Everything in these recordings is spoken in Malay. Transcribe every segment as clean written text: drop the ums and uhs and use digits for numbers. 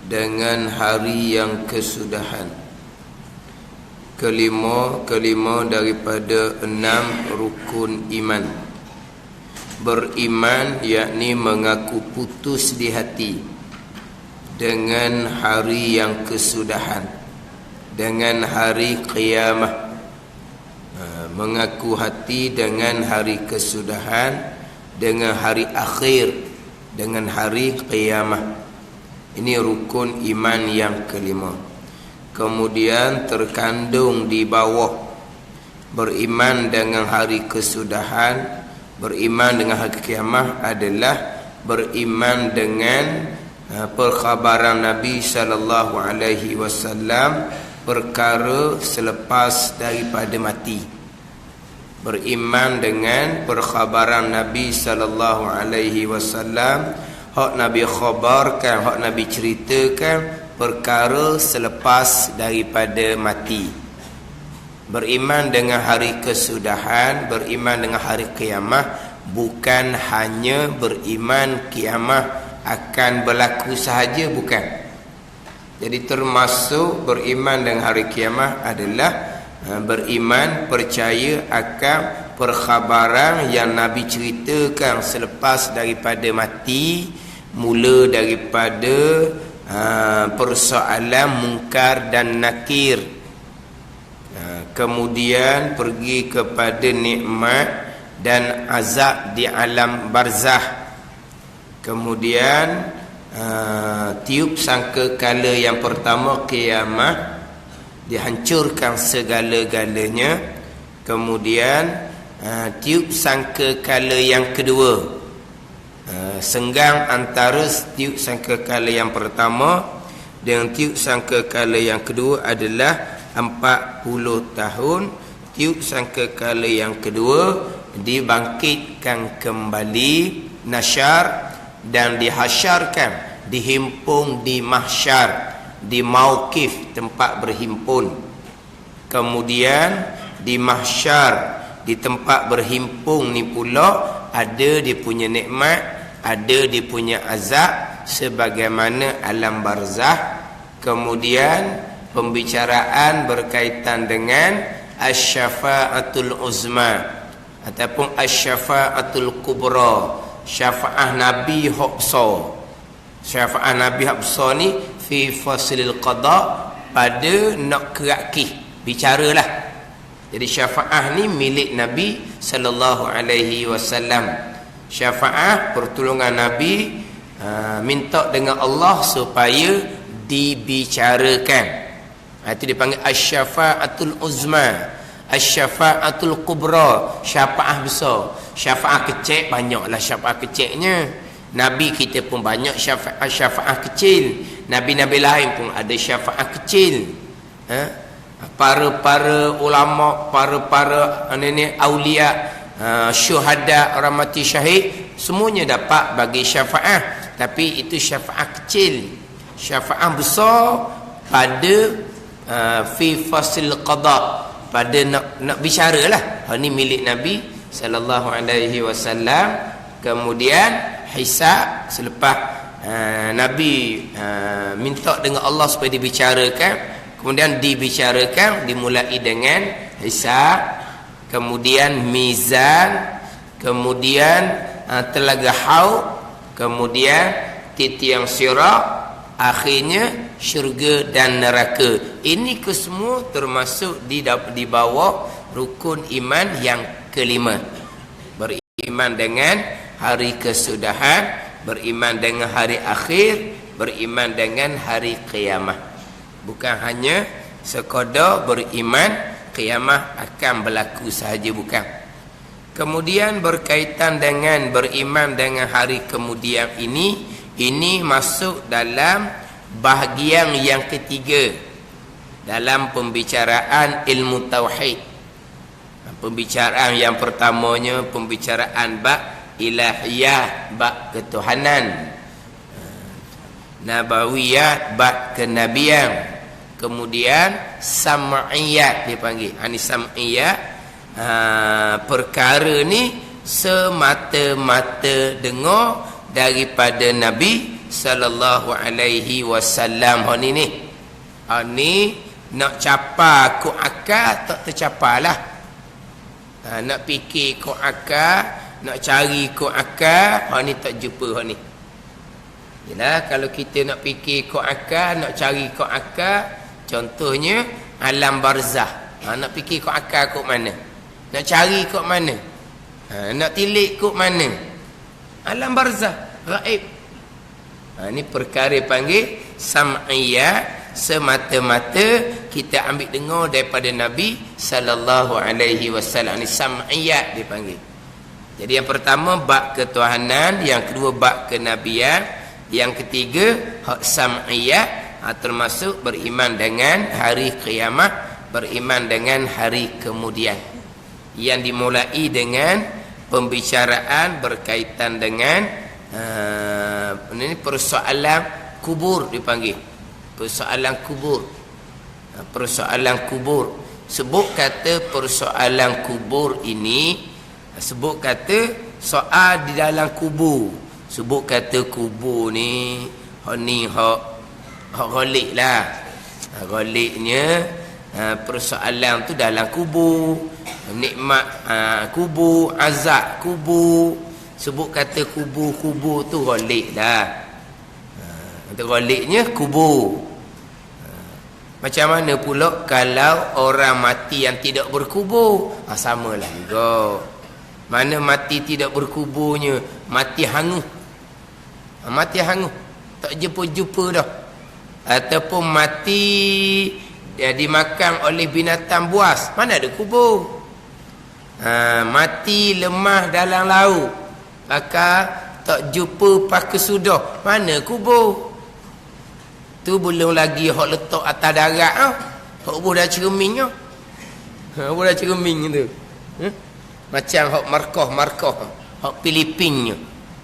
dengan hari yang kesudahan. Kelima daripada 6 rukun iman. Beriman yakni mengaku putus di hati dengan hari yang kesudahan, dengan hari qiyamah. Mengaku hati dengan hari kesudahan, dengan hari akhir, dengan hari qiyamah. Ini rukun iman yang kelima. Kemudian terkandung di bawah beriman dengan hari kesudahan, beriman dengan hari kiamat adalah beriman dengan perkhabaran Nabi sallallahu alaihi wasallam perkara selepas daripada mati. Beriman dengan perkhabaran Nabi sallallahu alaihi wasallam, hak Nabi khabarkan, hak Nabi ceritakan perkara selepas daripada mati. Beriman dengan hari kesudahan, beriman dengan hari kiamat, bukan hanya beriman kiamat akan berlaku sahaja, bukan. Jadi termasuk beriman dengan hari kiamat adalah beriman, percaya akan perkhabaran yang Nabi ceritakan selepas daripada mati, mula daripada persoalan mungkar dan nakir, kemudian pergi kepada nikmat dan azab di alam barzah, kemudian tiup sangkakala yang pertama kiamat, dihancurkan segala-galanya, kemudian tiup sangkakala yang kedua, senggang antara tiup sangkakala yang pertama dengan tiup sangkakala yang kedua adalah 40 tahun. Tiup sangkakala yang kedua dibangkitkan kembali, nasyar, dan dihasyarkan, dihimpun di mahsyar, di mauqif, tempat berhimpun. Kemudian di mahsyar, di tempat berhimpun ni pula ada dia punya nikmat, ada dia punya azab sebagaimana alam barzah. Kemudian pembicaraan berkaitan dengan asy-syafa'atul uzma ataupun asy-syafa'atul kubra, syafaat Nabi Hafsa. Syafaat Nabi Hafsa ni fi faslil qada, pada nak kerakih, bicaralah. Jadi syafaat ni milik Nabi sallallahu alaihi wasallam. Syafaat pertolongan Nabi, minta dengan Allah supaya dibicarakan. Itu dipanggil asy-syafa'atul uzma, asy-syafa'atul kubra, syafaat besar. Syafaat kecil banyaklah syafaat kecilnya. Nabi kita pun banyak syafaat kecil. Nabi-nabi lain pun ada syafaat kecil. Para ulama, para aulia, syuhada, orang mati syahid, semuanya dapat bagi syafaat. Tapi itu syafaat kecil. Syafaat besar pada fi fasil qada, pada nak bicaralah. Hal ni milik Nabi sallallahu alaihi wasallam. Kemudian hisab, selepas Nabi minta dengan Allah supaya dibicarakan, kemudian dibicarakan, dimulai dengan hisab, kemudian mizan, kemudian telaga haud, kemudian titiang sirat, akhirnya syurga dan neraka. Ini kesemua termasuk di bawah rukun iman yang kelima. Beriman dengan hari kesudahan, beriman dengan hari akhir, beriman dengan hari kiamat. Bukan hanya sekadar beriman kiamat akan berlaku sahaja, bukan. Kemudian berkaitan dengan beriman dengan hari kemudian ini masuk dalam bahagian yang ketiga dalam pembicaraan ilmu tauhid. Pembicaraan yang pertamanya pembicaraan bab ilahiyah, bab ketuhanan, nabawiyat, bab kenabian, kemudian sam'iyat dipanggil. Sam'iyat, perkara ni semata-mata dengar daripada Nabi sallallahu alaihi wasallam. Ni nak capai ku akal tak tercapai lah. Nak fikir ku akal, nak cari ku akal, ni tak jumpa ni. Yalah, kalau kita nak fikir ku akal, nak cari ku akal, contohnya alam barzah. Nak fikir ku akal ku mana? Nak cari ku mana? Nak tilik ku mana? Alam barzah, gaib. Ni perkara panggil sam'iyah, semata-mata kita ambil dengar daripada Nabi sallallahu alaihi wasallam. Ni sam'iyat dipanggil. Jadi yang pertama bab ketuhanan, yang kedua bab kenabian, yang ketiga hak sam'iyat, termasuk beriman dengan hari kiamat, beriman dengan hari kemudian, yang dimulai dengan pembicaraan berkaitan dengan ini persoalan kubur dipanggil. Persoalan kubur. Persoalan kubur. Sebut kata persoalan kubur ini, sebut kata soal di dalam kubur. Sebut kata kubur ni hak ghalib lah. Ghalibnya persoalan tu dalam kubur, nikmat kubur, azab kubur. Sebut kata kubur tu ghalib lah. Ghalibnya kubur. Macam mana pula kalau orang mati yang tidak berkubur? Samalah juga. Mana mati tidak berkuburnya? Mati hangus. Mati hangus, tak jumpa-jumpa dah. Ataupun mati dimakan oleh binatang buas, mana ada kubur? Mati lemah dalam laut, maka tak jumpa pakai sudah, mana kubur? Tu belum lagi hok letak atas darat ah. Hok buah dah cermin ah. Buah dah cermin tu. Macam hok markah, hok Filipinnya.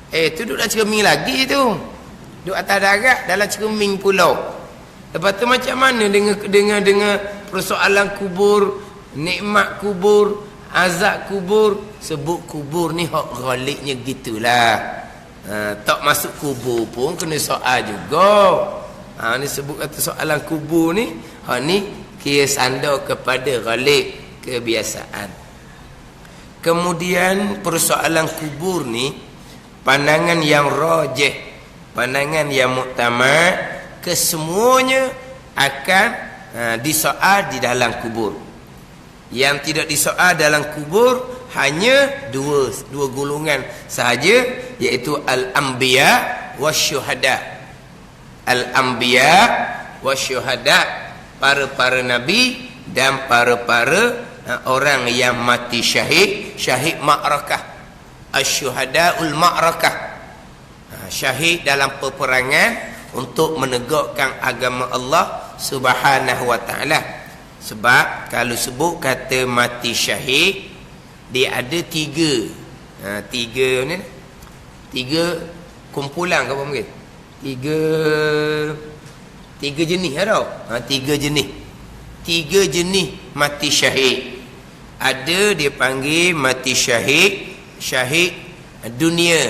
Tu duduk dah cermin lagi tu. Duduk atas darat dalam cermin pulau. Lepas tu macam mana dengan persoalan kubur, nikmat kubur, azab kubur? Sebut kubur ni hok ghalibnya gitulah. Tak masuk kubur pun kena soal juga. Ni sebut kata soalan kubur ni, ni kira sandar kepada ghalib, kebiasaan. Kemudian persoalan kubur ni pandangan yang rajih, pandangan yang muktamad, kesemuanya akan disoal di dalam kubur. Yang tidak disoal dalam kubur hanya dua golongan sahaja, iaitu al-anbiya wasyuhada. Al-anbiya wasyuhada, para nabi dan para orang yang mati syahid ma'rakah. Asyuhadaul ma'rakah, syahid dalam peperangan untuk menegakkan agama Allah Subhanahu wa taala. Sebab kalau sebut kata mati syahid, dia ada tiga kumpulan ke apa mungkin? Tiga jenis tau. Tiga jenis mati syahid. Ada dia panggil mati syahid dunia.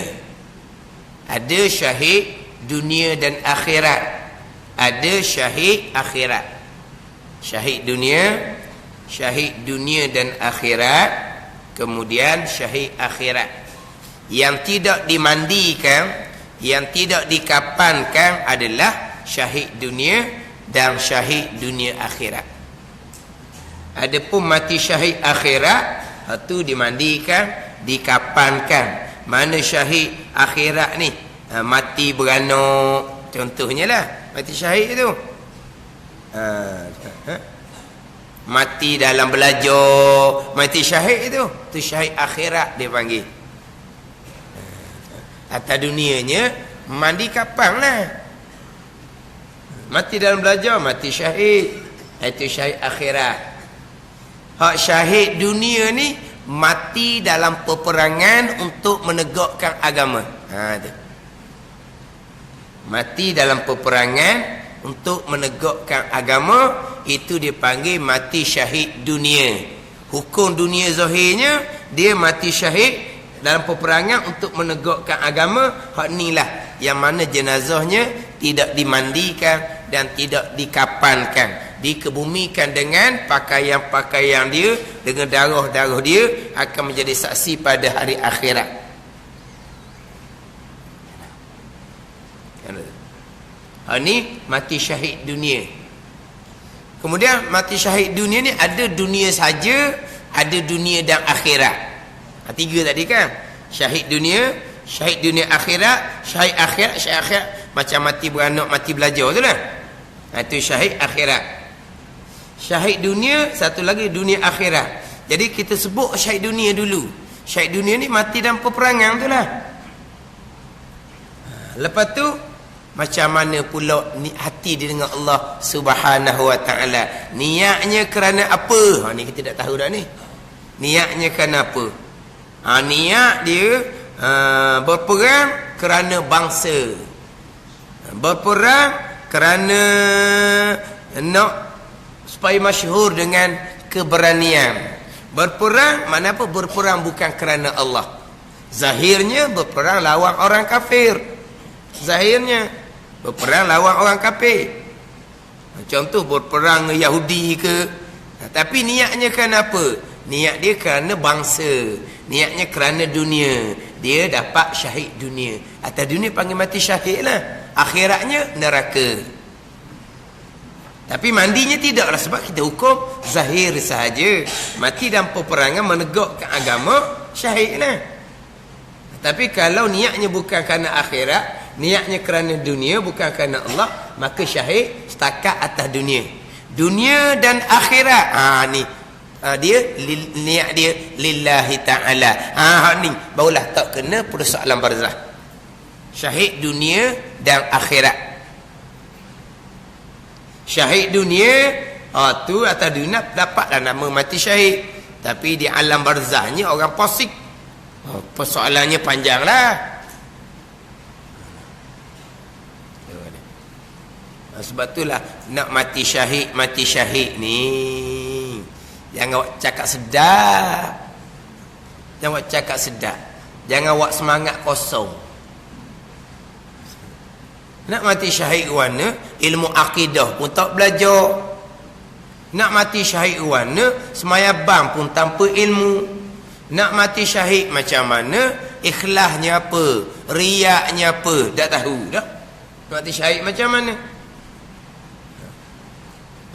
Ada syahid dunia dan akhirat. Ada syahid akhirat. Syahid dunia dan akhirat. Kemudian syahid akhirat. Yang tidak dimandikan, yang tidak dikapankan adalah syahid dunia dan syahid dunia akhirat. Adapun mati syahid akhirat, itu dimandikan, dikapankan. Mana syahid akhirat ni? Mati beranak, contohnya lah mati syahid tu. Mati dalam belajar, mati syahid tu syahid akhirat dia panggil. Atas dunianya mandi kapang lah. Mati dalam belajar, mati syahid, itu syahid akhirat. Hak syahid dunia ni mati dalam peperangan untuk menegakkan agama. Tu. Mati dalam peperangan untuk menegakkan agama, itu dipanggil mati syahid dunia. Hukum dunia zahirnya dia mati syahid dalam peperangan untuk menegakkan agama, hak inilah yang mana jenazahnya tidak dimandikan dan tidak dikapankan, dikebumikan dengan pakaian-pakaian dia, dengan darah-darah dia, akan menjadi saksi pada hari akhirat. Ini mati syahid dunia. Kemudian mati syahid dunia ni ada dunia saja, ada dunia dan akhirat. Tiga tadi kan. Syahid dunia akhirat, syahid akhirat macam mati beranak, mati belajar tu lah. Itu syahid akhirat. Syahid dunia, satu lagi dunia akhirat. Jadi kita sebut syahid dunia dulu. Syahid dunia ni mati dalam peperangan tu lah. Lepas tu macam mana pula hati dia dengan Allah Subhanahu wa taala? Niatnya kerana apa? Ni kita tak tahu dah ni. Niatnya kerana apa? Niat dia berperang kerana bangsa. Berperang kerana nak supaya masyhur dengan keberanian. Berperang mana apa? Berperang bukan kerana Allah. Zahirnya berperang lawan orang kafir. Zahirnya berperang lawan orang kafir. Contoh berperang dengan Yahudi ke. Tapi niatnya kerana apa? Niat dia kerana bangsa. Niatnya kerana dunia. Dia dapat syahid dunia. Atas dunia panggil mati syahid lah. Akhiratnya neraka. Tapi mandinya tidaklah, sebab kita hukum zahir sahaja. Mati dalam peperangan menegakkan agama, syahid lah. Tapi kalau niatnya bukan kerana akhirat, niatnya kerana dunia, bukan kerana Allah, maka syahid setakat atas dunia. Dunia dan akhirat. Ni dia niat dia lillahi ta'ala. Ni barulah tak kena persoalan barzah. Syahid dunia dan akhirat. Syahid dunia, tu atas dunia dapatlah nama mati syahid. Tapi di alam barzahnya orang fasik. Persoalannya panjanglah. Sebab itulah nak mati syahid ni jangan awak cakap sedap. Jangan awak cakap sedap. Jangan awak semangat kosong. Nak mati syahid warna ilmu akidah pun tak belajar. Nak mati syahid warna semayabang pun tanpa ilmu. Nak mati syahid macam mana, ikhlasnya apa, riaknya apa, tak tahu dah. Nak mati syahid macam mana?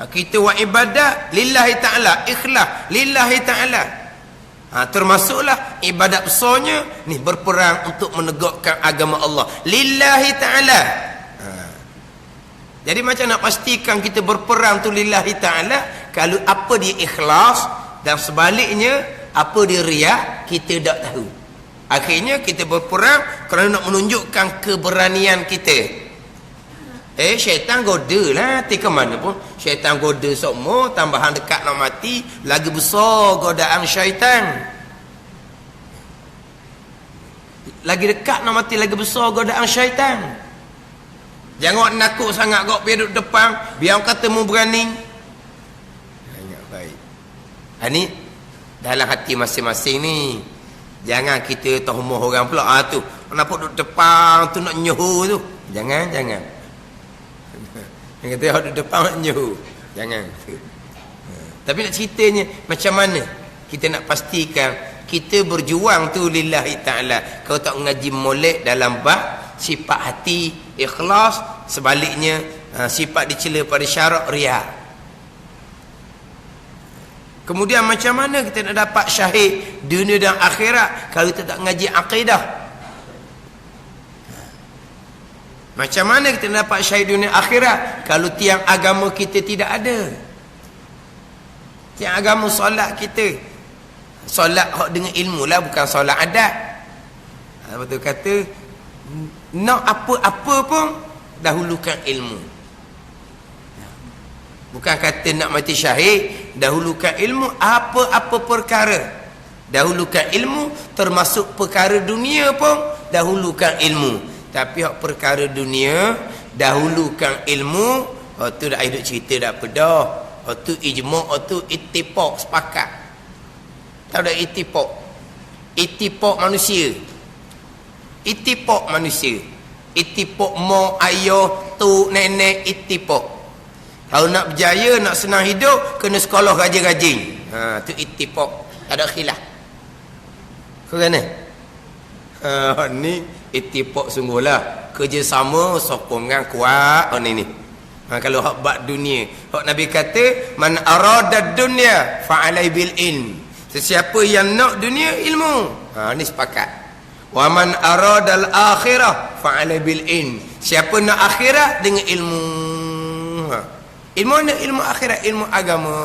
Kita buat ibadat lillahi ta'ala, ikhlas lillahi ta'ala. Termasuklah ibadat besarnya ni, berperang untuk menegakkan agama Allah lillahi ta'ala. Jadi macam nak pastikan kita berperang tu lillahi ta'ala, kalau apa dia ikhlas, dan sebaliknya apa dia riak, kita tak tahu. Akhirnya kita berperang kerana nak menunjukkan keberanian kita. Syaitan goda lah. Ke mana pun syaitan goda semua. Tambahan dekat nak mati, lagi besar godaan syaitan. Lagi dekat nak mati, lagi besar godaan syaitan. Jangan nakut sangat kau pergi duduk depan, biar kata mu berani. Ingat baik. Ini dalam hati masing-masing ni. Jangan kita tohmoh orang pula. Tu kenapa duduk depan tu nak nyuhu tu. Jangan. Yang kata duduk depan nak nyuhu. Jangan. Tapi nak ceritanya macam mana kita nak pastikan kita berjuang tu lillahi ta'ala. Kau tak mengaji molek dalam bab sifat hati ikhlas, sebaliknya sifat dicela pada syarak riak. Kemudian macam mana kita nak dapat syahid dunia dan akhirat kalau kita tak mengaji akidah? Macam mana kita nak dapat syahid dunia akhirat kalau tiang agama kita tidak ada? Tiang agama solat kita, solat dengan ilmu lah, bukan solat adat. Betul kata nak apa-apa pun dahulukan ilmu. Bukan kata nak mati syahid dahulukan ilmu. Apa-apa perkara dahulukan ilmu, termasuk perkara dunia pun dahulukan ilmu. Tapi hak perkara dunia dahulukan ilmu, tu dah hidup cerita dah pedah. Tu ijma', tu ittifaq, sepakat. Tak ada ittifaq. itipok manusia. Itipok manusia. Itipok mak, ayah, tu, nenek, itipok. Kalau nak berjaya, nak senang hidup, kena sekolah rajin-rajin. Tu itipok. Tak ada khilaf. Kau kena? Ni itipok sungguhlah. Kerjasama, sokongan kuat. Ni. Kalau hak bab dunia, hak Nabi kata, man arada dunya fa'alai bil ilm. Sesiapa yang nak dunia, ilmu. Ni sepakat. Wa man aradal akhirah fa'ala bil ilm. Siapa nak akhirat dengan ilmu. Ilmu mana? Ilmu akhirat, ilmu agama.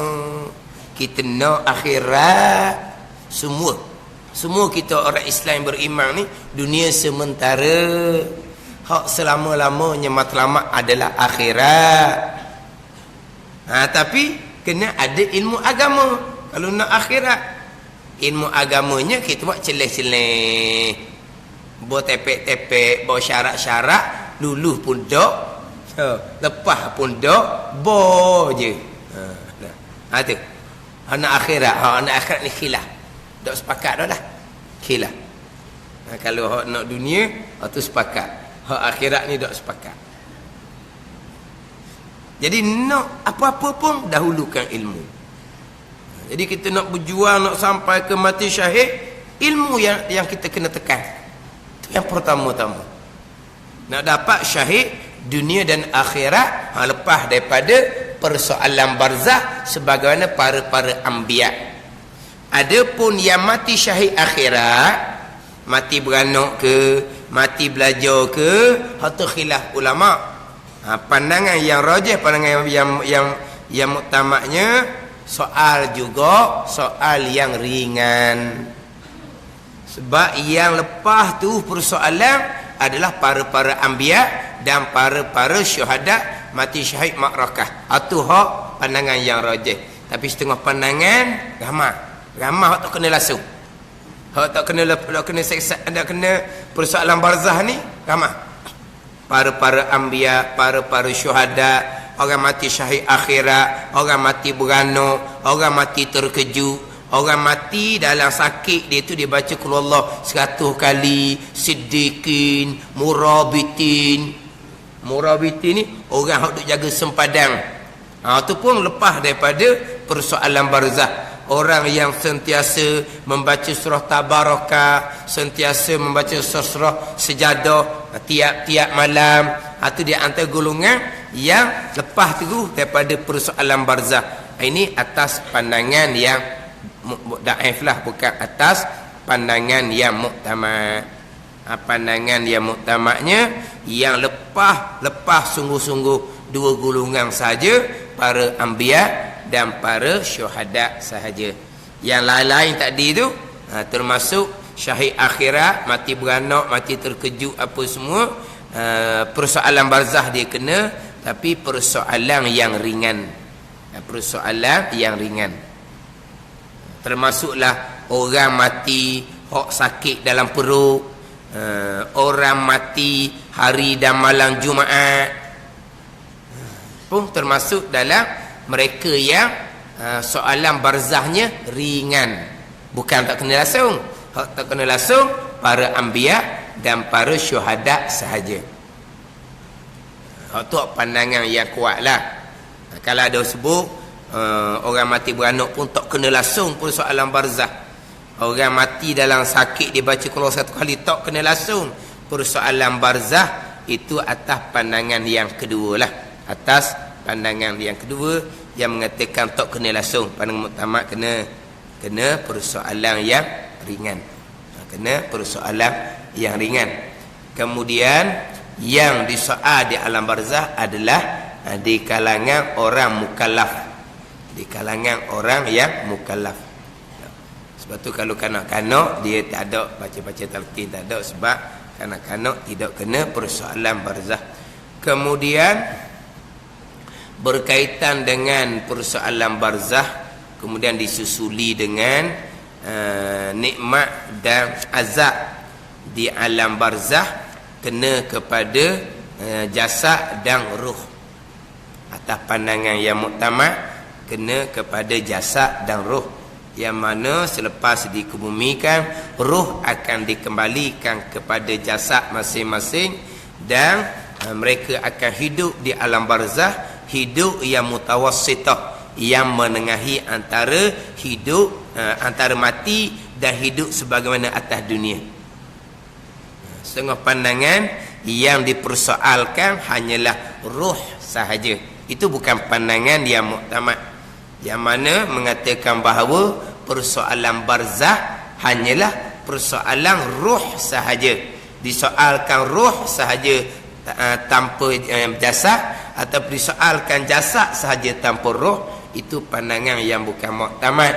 Kita nak akhirat semua kita orang Islam beriman ni dunia sementara. Hak selama-lamanya matlamat adalah akhirat. Tapi kena ada ilmu agama. Kalau nak akhirat, ilmu agamanya kita buat celeh-celeh. Bawa tepek-tepek, bawa syarat-syarat, luluh pun dok, lepas pun dok, bawa je. Tu. Anak akhirat ni khilaf. Dok sepakat dah lah. Khilaf. Kalau hak nak dunia, tu sepakat. Hak akhirat ni dok sepakat. Jadi nak apa-apa pun dahulukan ilmu. Jadi kita nak berjuang, nak sampai ke mati syahid, ilmu yang kita kena tekan. Yang pertama-tama nak dapat syahid dunia dan akhirat, lepas daripada persoalan barzah sebagaimana para anbiya. Adapun yang mati syahid akhirat, mati beranak ke, mati belajar ke, hatu khilaf ulama. Pandangan yang rajih, pandangan yang muktamadnya, soal juga soal yang ringan. Sebab yang lepas tu persoalan adalah para anbiya dan para syuhada mati syahid makrakah. Itu hak pandangan yang rajih. Tapi setengah pandangan ramah hak tak kena langsung. Hak tak kena seksa, tak kena persoalan barzah ni ramah. Para anbiya, para syuhada, orang mati syahid akhirat, orang mati beranak, orang mati terkejut. Orang mati dalam sakit dia tu dia baca qul Allah 100 kali, siddiqin, murabitin. Murabitin ni orang hak duk jaga sempadang. Tu pun lepas daripada persoalan barzah. Orang yang sentiasa membaca surah Tabarakah, sentiasa membaca surah Sejadah tiap-tiap malam. Itu dia antara golongan yang lepas tu daripada persoalan barzah. Ini atas pandangan yang daif lah, bukan atas pandangan yang muktamad. Pandangan yang muktamadnya yang lepas sungguh-sungguh dua golongan saja, para anbiya dan para syuhada sahaja. Yang lain-lain tadi tu termasuk syahid akhirat, mati beranak, mati terkejut, apa semua, persoalan barzah dia kena, tapi persoalan yang ringan. Persoalan yang ringan. Termasuklah orang mati hok sakit dalam perut, orang mati hari dan malam Jumaat, pun termasuk dalam mereka yang soalan barzahnya ringan. Bukan tak kena langsung. Hak tak kena langsung para anbiya dan para syuhada sahaja. Hak tu pandangan yang kuatlah. Kalau ada sebut orang mati beranak pun tak kena langsung persoalan barzah. Orang mati dalam sakit dia baca kalau 1 kali tak kena langsung persoalan barzah. Itu atas pandangan yang kedua lah. Atas pandangan yang kedua yang mengatakan tak kena langsung. Pandangan muktamad kena persoalan yang ringan. Kena persoalan yang ringan. Kemudian yang disoal di alam barzah adalah di kalangan orang mukallaf. Di kalangan orang yang mukallaf. Sebab tu kalau kanak-kanak dia tak ada baca-baca talqin, tak ada, sebab kanak-kanak tidak kena persoalan barzah. Kemudian berkaitan dengan persoalan barzah, kemudian disusuli dengan nikmat dan azab di alam barzah, kena kepada jasad dan ruh. Atas pandangan yang muktamad, kena kepada jasad dan ruh, yang mana selepas dikebumikan ruh akan dikembalikan kepada jasad masing-masing dan mereka akan hidup di alam barzah, hidup yang mutawassitah, yang menengahi antara hidup antara mati dan hidup sebagaimana atas dunia. Setengah pandangan yang dipersoalkan hanyalah ruh sahaja. Itu bukan pandangan yang muktamad, yang mana mengatakan bahawa persoalan barzah hanyalah persoalan ruh sahaja. Disoalkan ruh sahaja tanpa jasad, atau disoalkan jasad sahaja tanpa roh, itu pandangan yang bukan muktamad.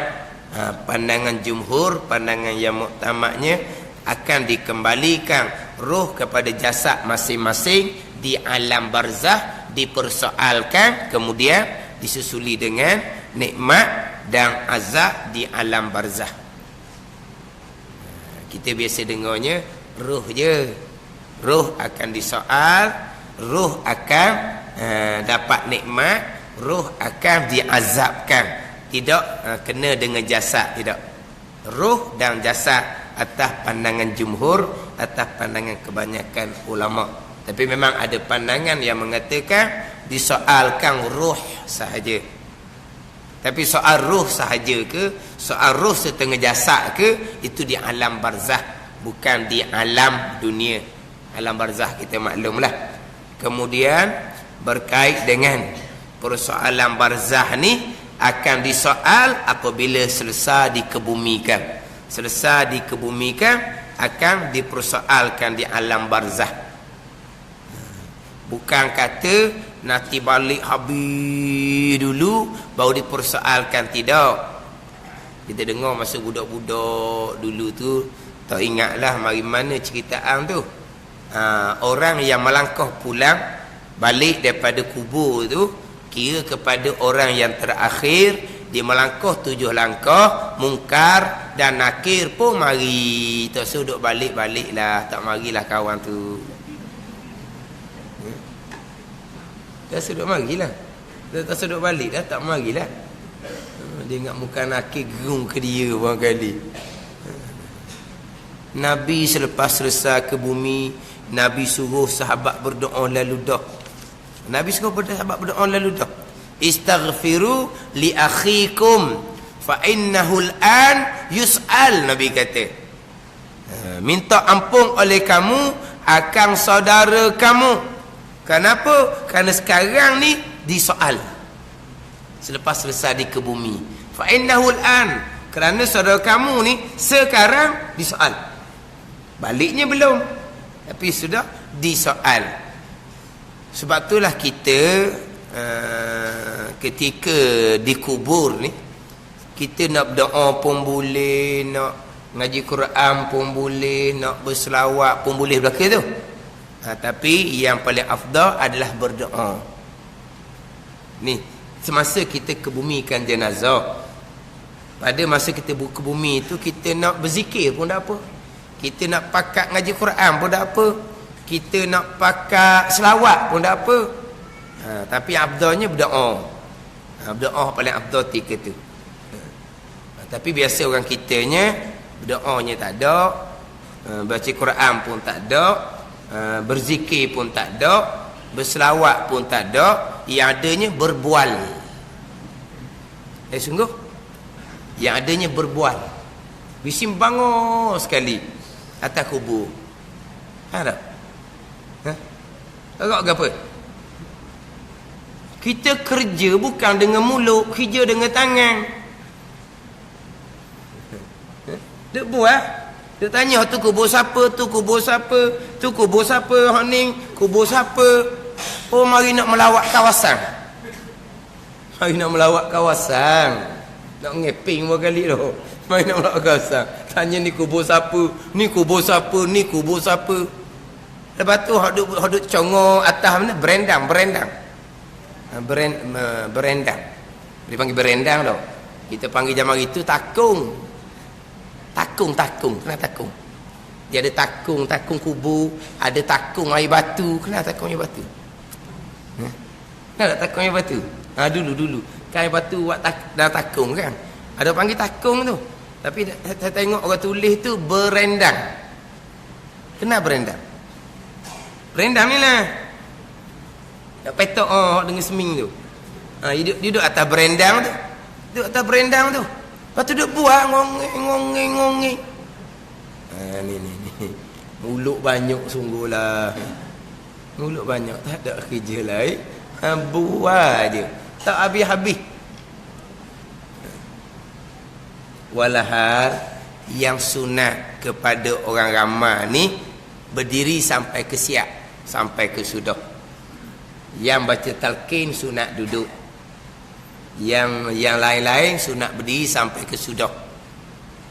Pandangan jumhur, pandangan yang muktamadnya akan dikembalikan roh kepada jasad masing-masing di alam barzah, dipersoalkan, kemudian disusuli dengan nikmat dan azab di alam barzah. Kita biasa dengarnya roh je, roh akan disoal, roh akan dapat nikmat, roh akan diazabkan. Tidak kena dengan jasad, tidak. Roh dan jasad atas pandangan jumhur, atas pandangan kebanyakan ulama. Tapi memang ada pandangan yang mengatakan disoalkan roh sahaja. Tapi soal roh sahaja ke, soal roh setengah jasad ke, itu di alam barzah, bukan di alam dunia. Alam barzah kita maklumlah. Kemudian berkait dengan persoalan barzah ni akan disoal apabila selesai dikebumikan. Selesai dikebumikan akan dipersoalkan di alam barzah. Bukan kata nanti balik habis dulu baru dipersoalkan, tidak. Kita dengar masa budak-budak dulu tu, tak ingatlah mari mana ceritaan tu. Orang yang melangkah pulang balik daripada kubur tu, kira kepada orang yang terakhir, dia melangkah 7 langkah, mungkar dan nakir pun mari. Tak sudut balik-baliklah, tak marilah kawan tu. Tak sudut marilah. Tak sudut balik dah, tak marilah. Dia ingat muka nakir gerung ke dia barangkali. Nabi selepas selesai ke bumi, Nabi suruh sahabat berdoa lalu dah. Nabi suruh sahabat berdoa lalu dah. Istaghfiru li akhikum fa innahu al-an yus'al. Nabi kata, minta ampun oleh kamu akan saudara kamu. Kenapa? Kerana sekarang ni disoal. Selepas selesai di ke bumi. Fa innahu al-an, kerana saudara kamu ni sekarang disoal. Baliknya belum, tapi sudah disoal. Sebab itulah kita ketika dikubur ni, kita nak berdoa pun boleh, nak ngaji Quran pun boleh, nak berselawat pun boleh belaka tu. Tapi yang paling afdal adalah berdoa. Ni semasa kita kebumikan jenazah, pada masa kita ke bumi tu, kita nak berzikir pun tak apa, kita nak pakat ngaji Quran pun tak apa, kita nak pakat selawat pun tak apa. Tapi afdalnya berdoa. Berdoa paling afdal ketika tu. Tapi biasa orang kitanya berdoanya tak ada, baca Quran pun tak ada, berzikir pun tak ada, berselawat pun tak ada. Yang adanya berbual. Sungguh yang adanya berbual, bising bangun sekali atas kubur. Ada agak apa? Kita kerja bukan dengan mulut, kerja dengan tangan. Dia buat, dia tanya tu kubur siapa, tu kubur siapa, tu kubur siapa, hak ni kubur siapa. Oh, mari nak melawat kawasan. Mari nak melawat kawasan. Nak ngeping berkali tu. Mari nak melawat kawasan. Tanya ni kubur siapa, ni kubur siapa, ni kubur siapa. Lepas tu hak duk congor atas mana, berendang. Berendang. Dia panggil berendang tau. Kita panggil zaman itu takung. Kena takung. Dia ada takung kubur, ada takung air batu. Kena takung air batu. Kena takung air batu. Dulu kan air batu buat dalam takung kan. Ada panggil takung tu. Tapi saya tengok orang tulis tu berendang. Kenapa berendang? Berendang ni lah. Tak petok dengan seming tu. Duduk atas berendang tu. Duduk atas berendang tu. Lepas tu duduk buat ngongeng. Ni. Mulut banyak sungguhlah. Mulut banyak. Tak ada kerja lain. Buat je. Tak habis-habis. Walahal yang sunat kepada orang ramai ni berdiri sampai ke siap. Sampai ke sudah. Yang baca talqin sunat duduk. Yang lain-lain sunat berdiri sampai ke sudah.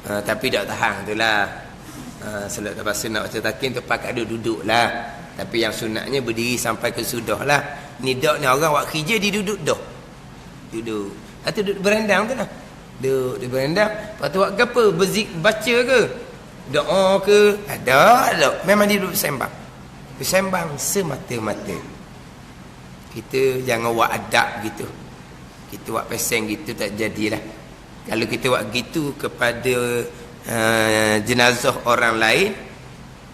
Tapi tak tahan tu lah. Sebab tak pasal nak baca talqin tu pakat duduk lah. Tapi yang sunatnya berdiri sampai ke sudah lah. Ni dak ni orang buat kerja dia duduk dah. Duduk. Atau duduk berendang tu lah. Duduk di berendang. Lepas tu buat ke apa? Baca ke? Doa ke? Ada. Memang dia duduk bersembang. Bersembang semata-mata. Kita jangan buat adab gitu. Kita buat peseng gitu tak jadilah. Kalau kita buat gitu kepada jenazah orang lain,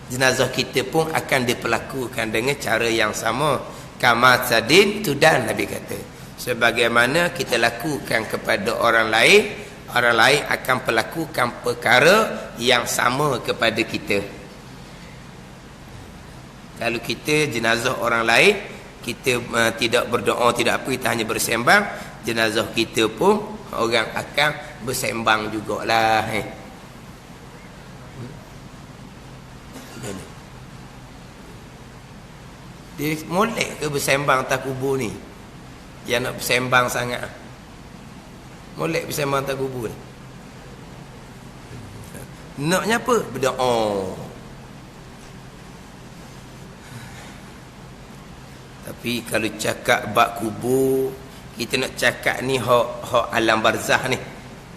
jenazah kita pun akan diperlakukan dengan cara yang sama. Kama sadin tudan, Nabi kata. Sebagaimana kita lakukan kepada orang lain akan melakukan perkara yang sama kepada kita. Kalau kita jenazah orang lain, kita tidak berdoa, tidak apa, kita hanya bersembang, jenazah kita pun orang akan bersembang jugalah. Dia molek ke bersembang atas kubur ni? Yang nak bersembang sangat. Molek bersembang atas kubur ni. Naknya apa? Berdoa. Tapi kalau cakap bab kubur, kita nak cakap ni hak alam barzah ni.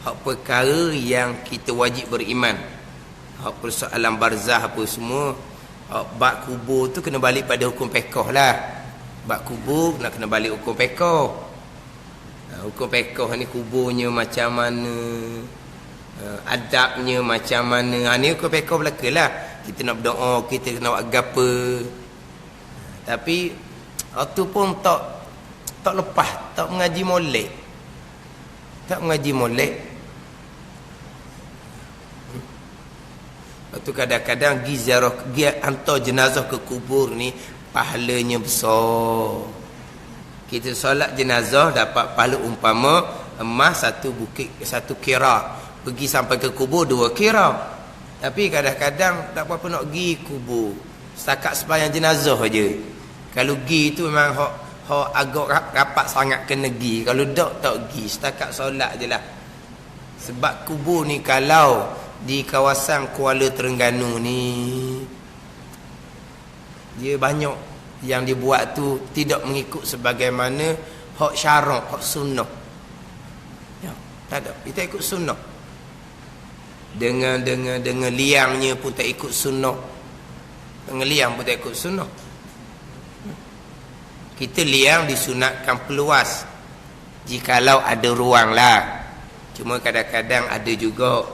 Hak perkara yang kita wajib beriman. Hak persoalan barzah apa semua. Bab kubur tu kena balik pada hukum fiqh lah. Bab kubur nak kena balik hukum fiqh. Hukum fiqh ni kuburnya macam mana, adabnya macam mana. Ni hukum fiqh belaka lah. Kita nak berdoa, kita nak buat apa. Tapi tu pun tak lepas, tak mengaji molek. Tak mengaji molek. Lepas tu kadang-kadang pergi hantar jenazah ke kubur ni pahalanya besar. Kita solat jenazah dapat pahala umpama emas satu bukit, satu kira. Pergi sampai ke kubur 2 kira. Tapi kadang-kadang tak apa-apa nak pergi kubur. Setakat sembahyang jenazah aje. Kalau pergi tu memang hak agak rapat sangat kena pergi. Kalau tak pergi, setakat solat je lah. Sebab kubur ni kalau di kawasan Kuala Terengganu ni, dia banyak yang dibuat tu tidak mengikut sebagaimana hak syarak, hak sunnah. Ya, tak ada. Kita ikut sunnah. Dengan liangnya pun tak ikut sunnah. Dengan liang pun tak ikut sunnah. Kita liang disunatkan peluas jikalau ada ruang lah. Cuma kadang-kadang ada juga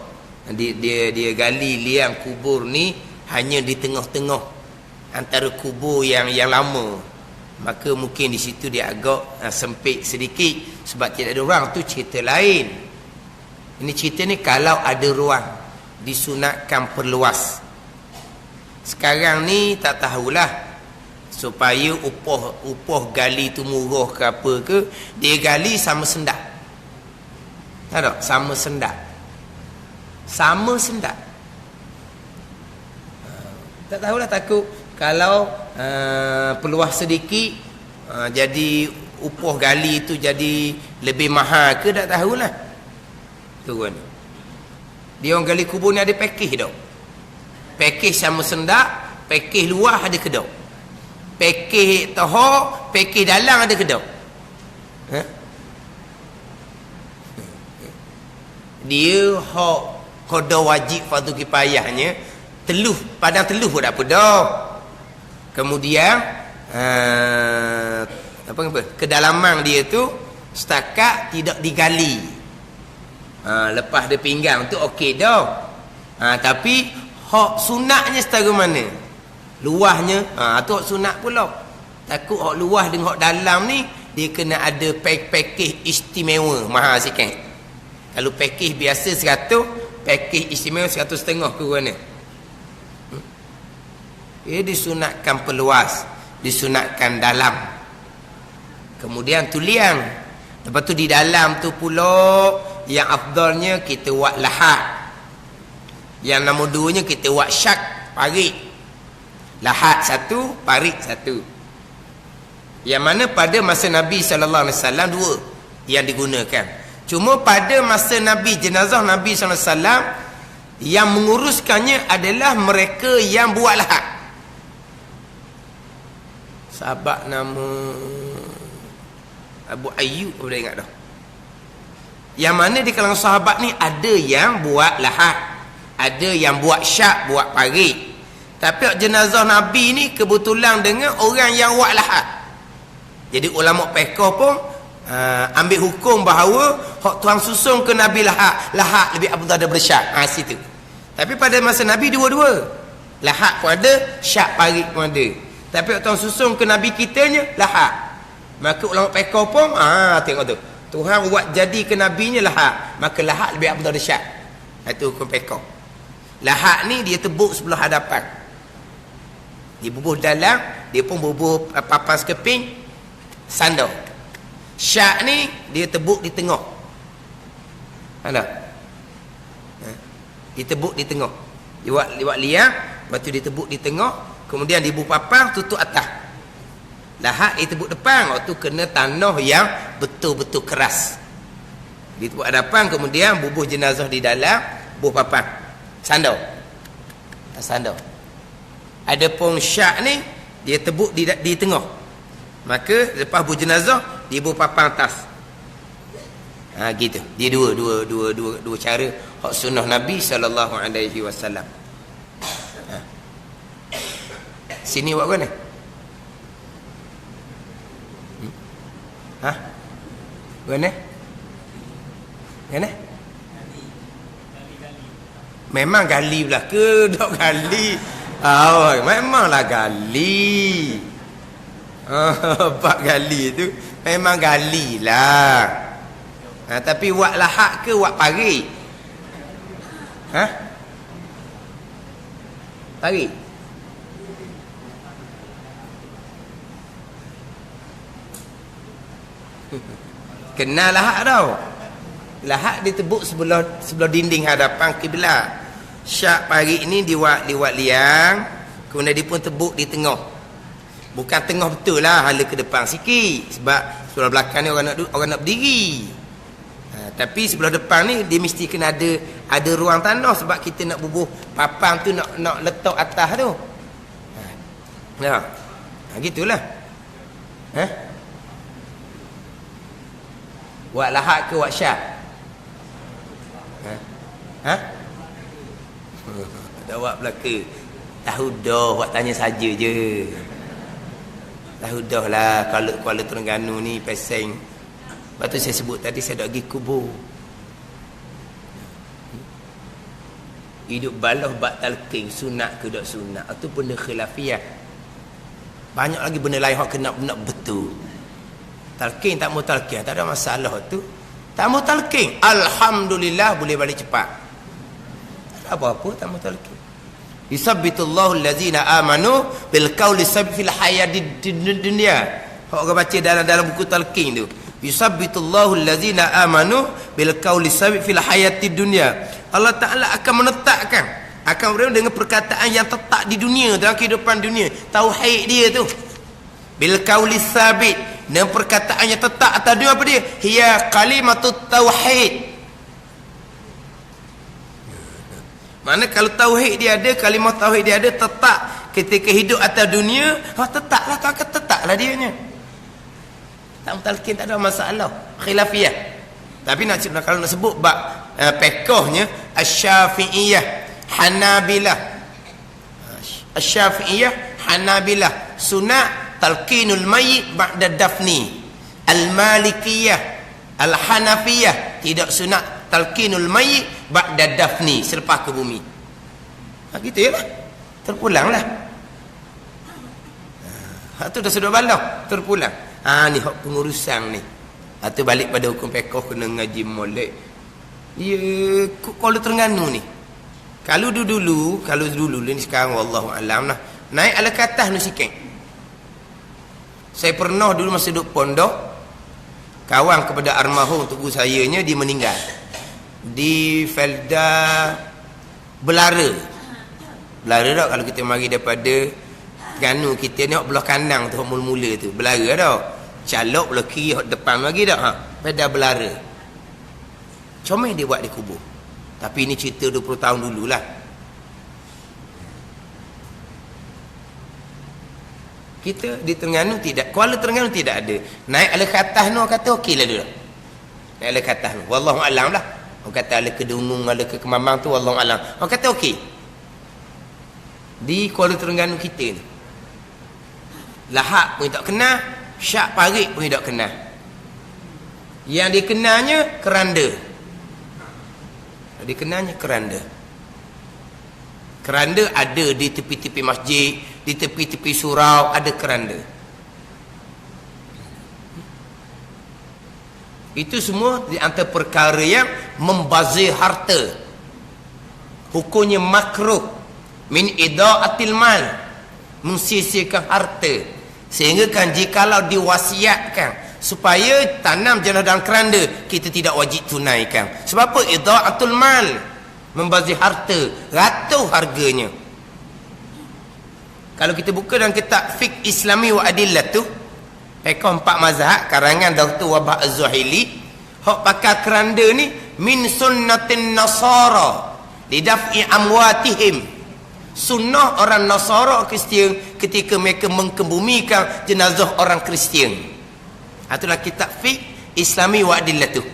dia gali liang kubur ni hanya di tengah-tengah antara kubur yang lama. Maka mungkin di situ dia agak sempit sedikit sebab tidak ada ruang. Tu cerita lain. Ini cerita ni kalau ada ruang disunatkan perluas. Sekarang ni tak tahulah, supaya upah gali tu murah ke apa ke, dia gali sama sendak. Tak ada? Sama sendak. Sama sendak. Tak tahulah, takut kalau peluas sedikit jadi upah gali tu jadi lebih mahal ke, tak tahulah. Tu kan. Dia orang gali kubur ni ada pakej dah. Pakej sama sendak, pakej luar ada ke dak? Pakej tahap, pakej dalam ada ke dak? Dia hak qada wajib fardu kifayahnya teluh, padang teluh pun tak apa dah. Kemudian apa kedalaman dia tu setakat tidak digali. Lepas dia pinggang tu okey dah. Tapi hak sunatnya setara mana? Luahnya, tu hak sunat pula. Takut hak luah dengan hak dalam ni dia kena ada package istimewa, mahal sikit. Kalau package biasa 100, package istimewa 150 ke mana? Dia disunatkan peluas, disunatkan dalam. Kemudian tu liang. Lepas tu di dalam tu pula yang afdalnya kita buat lahat. Yang nombor 2-nya kita buat syak, parik. Lahat 1, parik 1. Yang mana pada masa Nabi SAW 2 yang digunakan. Cuma pada masa Nabi, jenazah Nabi SAW, yang menguruskannya adalah mereka yang buat lahat. Sahabat nama Abu Ayyub, boleh ingat dah. Yang mana di kalangan sahabat ni ada yang buat lahat, ada yang buat syak, buat parik. Tapi jenazah Nabi ni kebetulan dengan orang yang buat lahat. Jadi ulama fiqh pun ambil hukum bahawa hak tuang susung ke Nabi lahat lebih afdal daripada syak. Situ. Tapi pada masa Nabi dua-dua. Lahat pun ada, syak parik pun ada. Tapi hak tuang susung ke Nabi kitanya lahat. Maka ulama fiqh pun tengok tu. Tuhan buat jadi ke nabinya lahat, maka lahat lebih afdal daripada syak. Itu hukum fiqh. Lahat ni dia tebuk sebelah hadapan. Dia bubuh dalam, dia pun bubuh papan sekeping sandar. Syak ni dia tebuk di tengah. Ada? Dia tebuk di tengah. Dia buat liang, lepas tu dia tebuk di tengah, kemudian dia bubuh papan tutup atas. Lahat dia tebuk depan, waktu kena tanah yang betul-betul keras. Dia tebuk hadapan, kemudian bubuh jenazah di dalam, bubuh papan sandar. Sandar. Adapun syak ni dia tebuk di tengah. Maka lepas bubuh jenazah dia bubuh papan atas. Gitu. Dia dua cara hak sunnah Nabi SAW. Sini buat mana? Mana? Mana? Memang gali pula ke? Dok gali. Memanglah gali. Bab gali tu memang galilah. Tapi buat lahat ke buat parik? Parik. Kenal lahat tau. Lahat ditebuk sebelah dinding hadapan kiblat. Syak parik ni dibuat liang, kemudian dia pun tebuk di tengah. Bukan tengah betul lah, hala ke depan sikit. Sebab sebelah belakang ni orang nak berdiri. Tapi sebelah depan ni dia mesti kena ada ruang tanah, sebab kita nak bubuh papan tu nak letak atas tu. Gitulah. Buat lahat ke buat syak? Tak buat belaka. Tahu dah, buat tanya saja je. Tahu dah lah kalau Kuala Terengganu ni peseng. Lepas tu saya sebut tadi saya dah pergi kubur. Hidup balah bak talqin sunat ke tak sunat, itu benda khilafiyah. Banyak lagi benda lain hak kena benar betul. Talqin tak mau talqin, tak ada masalah tu. Tak mau talqin, alhamdulillah boleh balik cepat. Tak ada apa-apa tak mau talqin. Yusabbitullahu allazina amanu bil qawli sabit fil hayatid dunya. Hak orang baca dalam buku talqin tu. Yusabbitullahu allazina amanu bil qawli sabit fil hayatid dunya. Allah Taala akan menetapkan, akan beriman dengan perkataan yang tetap di dunia, dalam kehidupan dunia. Tauhid dia tu. Bil qawli sabit, dan perkataannya tetap atas dia apa dia? Hiya kalimatut tauhid. Mana kalau tauhid dia ada, kalimah tauhid dia ada, tetap ketika hidup atas dunia, tetaplah, tak akan tetaplah dia nya. Tak mutalkin, tak ada masalah. Khilafiyah. Tapi kalau nak sebut bab pekohnya Asy-Syafi'iyah, Hanabilah. Asy-Syafi'iyah, Hanabilah. Sunat talqinul mayyit ba'da dafni. Al-Malikiyah, Al-Hanafiyah tidak sunat talqinul mayyit ba'da dafni, selepas ke bumi. Gitu ya lah. Terpulanglah. Tu dah sudah balah, terpulang. Ni hak pengurusan ni. Tu balik pada hukum fiqh kena ngaji molek. Ya, kalau Terengganu ni. Kalau dulu ni sekarang wallahu alam lah. Naik ala katah nu sikit. Saya pernah dulu masa duduk pondok, kawan kepada almarhum tugu sayanya dia meninggal di Felda Belara tak, kalau kita mari daripada Terengganu kita ni belah kanan tu mula-mula tu Belara tak, Calok belah kiri depan lagi tak, Felda Belara. Comel dia buat di kubur, tapi ini cerita 20 tahun dululah. Kita di Terengganu tidak, Kuala Terengganu tidak ada. Naik ala ke atas ni orang kata okeylah dulu. Naik ala ke atas ni, wallahu alam lah. Orang kata ala ke Dunung, ala ke Kemamang tu wallahu alam. Orang kata okey. Di Kuala Terengganu kita ni, Lahak pun tak kenal, Syak Parit pun tak kenal. Yang dikenalnya keranda. Dikenalnya keranda. Keranda ada di tepi-tepi masjid, di tepi-tepi surau ada keranda. Itu semua di antara perkara yang membazir harta. Hukumnya makruh min idaatil mal, mensisihkan harta. Sehingga kan jikalau diwasiatkan supaya tanam jenazah dalam keranda, kita tidak wajib tunaikan. Sebab apa? Idaatul mal, membazir harta, ratuh harganya. Kalau kita buka dalam kitab Fiqh Islami wa Adillah tu, fiqh 4 mazhab karangan Dr. Wahbah Az-Zuhaili, hak pakai keranda ni min sunnatin nasara lidaf'i amwatihim. Sunnah orang Nasara Kristian ketika mereka mengkebumikan jenazah orang Kristian. Itulah kitab Fiqh Islami wa Adillah tu,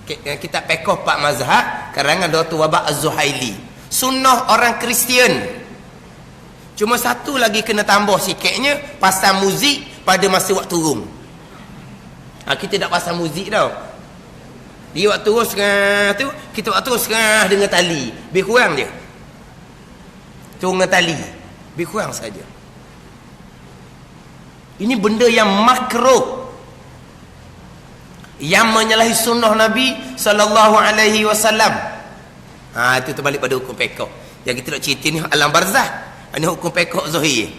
kitab fiqh 4 mazhab karangan Dr. Wahbah Az-Zuhaili. Sunnah orang Kristian. Cuma satu lagi kena tambah sikitnya, pasal muzik pada masa waktu turun. Kita tak pasal muzik tau. Dia waktu turun setengah tu, kita waktu turun setengah dengan tali. Lebih kurang je. Turun dengan tali. Lebih kurang saja. Ini benda yang makruh, yang menyalahi sunnah Nabi sallallahu alaihi wasallam. Itu terbalik pada hukum fiqh. Yang kita nak cerita ni alam barzah. Ini hukum fiqh zahir.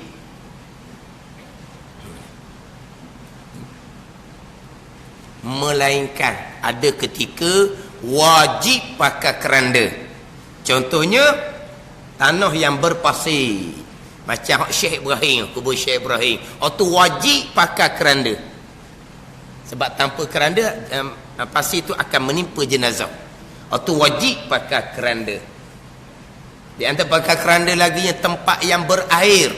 Melainkan ada ketika wajib pakai keranda. Contohnya tanah yang berpasir, macam Syekh Ibrahim, kubur Syekh Ibrahim, itu wajib pakai keranda. Sebab tanpa keranda pasir itu akan menimpa jenazah. Itu wajib pakai keranda. Di antara pakai keranda lagi yang tempat yang berair.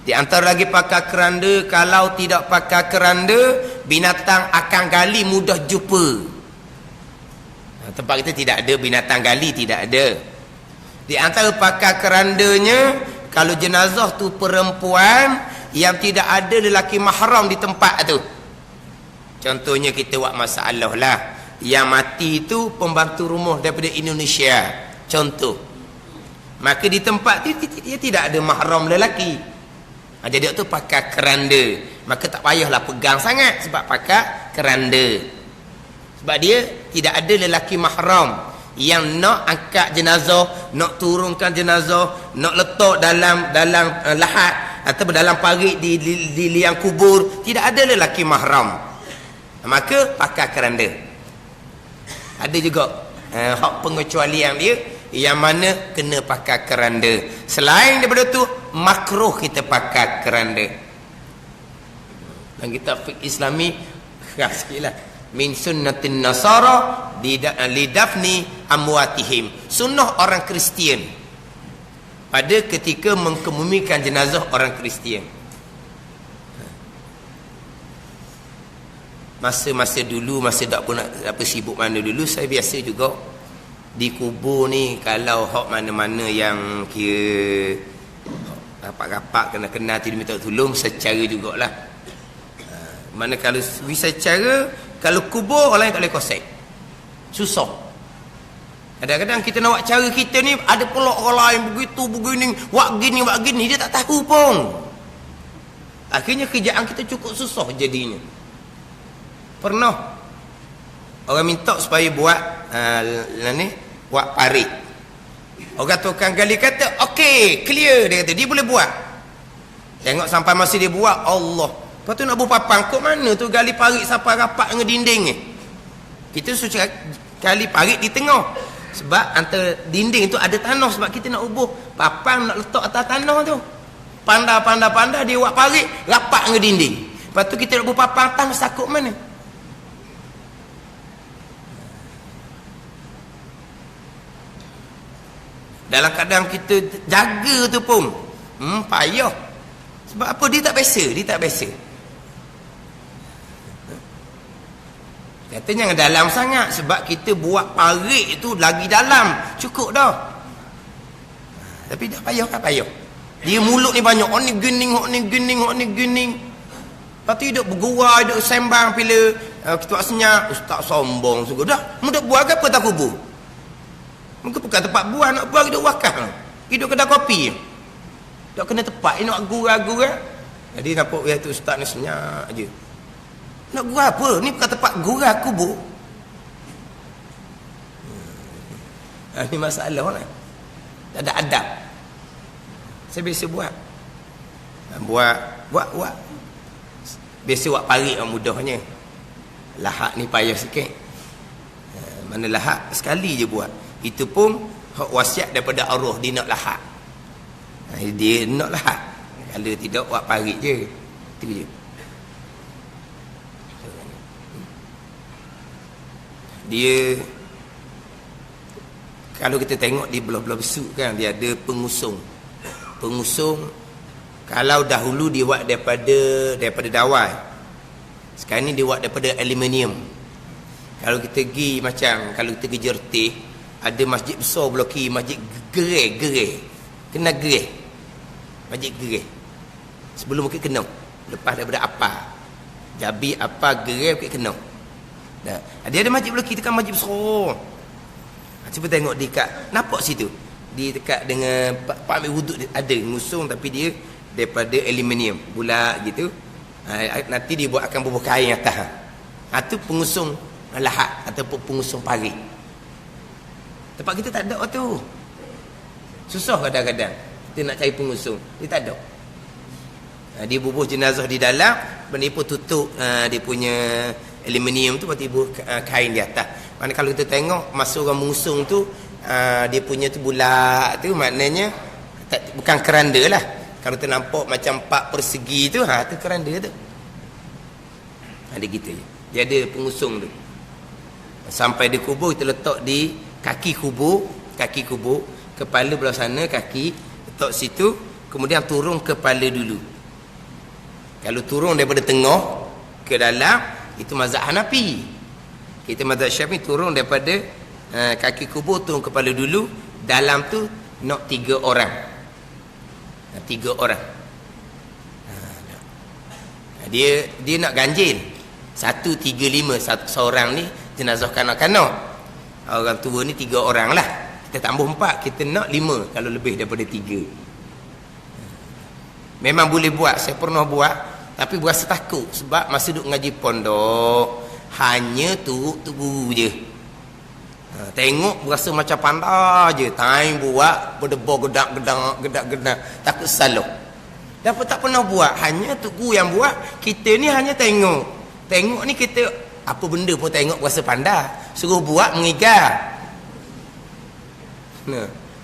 Di antara lagi pakai keranda, kalau tidak pakai keranda, binatang akan gali mudah jumpa. Tempat kita tidak ada binatang gali, tidak ada. Di antara pakai kerandanya, kalau jenazah tu perempuan yang tidak ada lelaki mahram di tempat tu. Contohnya kita buat masalah lah, yang mati itu pembantu rumah daripada Indonesia, contoh. Maka di tempat itu dia tidak ada mahram lelaki. Jadi dia tu pakai keranda. Maka tak payahlah pegang sangat sebab pakai keranda. Sebab dia tidak ada lelaki mahram yang nak angkat jenazah, nak turunkan jenazah, nak letak dalam lahat atau dalam parit di liang kubur, tidak ada lelaki mahram. Maka pakai keranda. Ada juga hak pengecualian dia, yang mana kena pakai keranda. Selain daripada tu, makruh kita pakai keranda. Dan kita fiqh Islami khas sikitlah, min sunnatin nasara lidafni amwatihim, sunnah orang Kristian pada ketika mengkebumikan jenazah orang Kristian. Masa-masa dulu, masa tak pun apa sibuk mana dulu, saya biasa juga di kubur ni, kalau hak mana-mana yang kira rapat-rapat kena-kena tu diminta tolong secara jugalah. Mana kalau bisa cara, kalau kubur orang lain tak boleh kosek, susah. Kadang-kadang kita nak buat cara kita ni, ada pula orang lain begitu, begini, buat gini, dia tak tahu pun. Akhirnya kerjaan kita cukup susah jadinya. Pernah orang minta supaya buat buat parit. Orang tukang gali kata, okey, clear. Dia kata, dia boleh buat. Tengok sampai masa dia buat, Allah. Lepas tu nak buat papang, kok mana tu gali parit sampai rapat dengan dinding ni? Kita suruh gali parit di tengah. Sebab antara dinding tu ada tanah, sebab kita nak ubuh papang nak letak atas tanah tu. Pandai dia buat parit rapat dengan dinding. Lepas tu kita nak ubuh papang atas, sakut mana? Dalam keadaan kita jaga tu pun payah. Sebab apa? Dia tak biasa. Katanya yang dalam sangat, sebab kita buat parit tu lagi dalam, cukup dah. Tapi tak payah. Dia mulut ni banyak, hok ni gening. Lepas tu duduk bergurau, duduk sembang bila ketua senyap, ustaz sombong sungguh dah. Mudah buat ke apa tak kubur? Mungkin bukan tempat buah, nak buah hidup wakaf. Hidup kedai kopi. Tak kena tepat, nak gurau-gurau. Jadi nampak ya tu ustaz ni senyap je. Nak gurau apa? Ni bukan tempat gurau kubur. Ini masalah lah. Tak ada adab. Saya biasa buat. Buat. Biasa buat parit mudahnya. Lahak ni payah sikit. Mana lahak sekali je buat. Itu pun wasiat daripada arwah dia nak lahak. Dia nak lahak. Kalau tidak buat parit je. Itu je. Dia, kalau kita tengok di belah-belah besuk kan, dia ada pengusung. Kalau dahulu dia buat daripada dawai, sekarang ni dia buat daripada aluminium. Kalau kita pergi macam, kalau kita pergi Jertih, ada masjid besar belah kiri, masjid gereh. Kena gereh. Masjid gereh. Sebelum Bukit Kenong. Lepas daripada apa? Jabi apa gereh Bukit Kenong. Dia ada masjid belah kiri, tekan masjid besar. Cuba tengok dekat, nampak situ. Di dekat dengan Pak ambil wuduk ada ngusung, tapi dia daripada aluminium bulat gitu. Nanti dia buat akan bubuh kain atas. Itu pengusung lahat ataupun pengusung parit. Tempat kita tak ada tu. Susah kadang-kadang kita nak cari pengusung, dia tak ada. Dia bubuh jenazah di dalam, benda pun tutup dia punya aluminium tu, tiba kain di atas. Mana kalau kita tengok masa orang mengusung tu, dia punya tu bulat tu, maknanya bukan keranda lah. Kalau kita nampak macam 4 persegi tu, tu keranda tu. Ada gitu je. Dia ada pengusung tu. Sampai di kubur, kita letak di kaki kubur, kepala belah sana, kaki letak situ, kemudian turun kepala dulu. Kalau turun daripada tengah ke dalam, itu mazhab Hanafi. Kita mazhab Syafi'i turun daripada kaki kubur, turun kepala dulu. Dalam tu nak 3 orang. 3 orang. Dia nak ganjil 1, 3, 5. Seorang ni jenazah kanak-kanak. Orang tua ni 3 orang lah. Kita tambah 4, kita nak 5 kalau lebih daripada 3. Memang boleh buat, saya pernah buat, tapi berasa takut sebab masa duduk ngaji pondok hanya turut guru je. Tengok berasa macam pandai je, time buat berdebar gedak-gedak, takut salah. Dapat tak pernah buat, hanya tu guru yang buat, kita ni hanya tengok ni, kita apa benda pun tengok berasa pandai, suruh buat mengigar.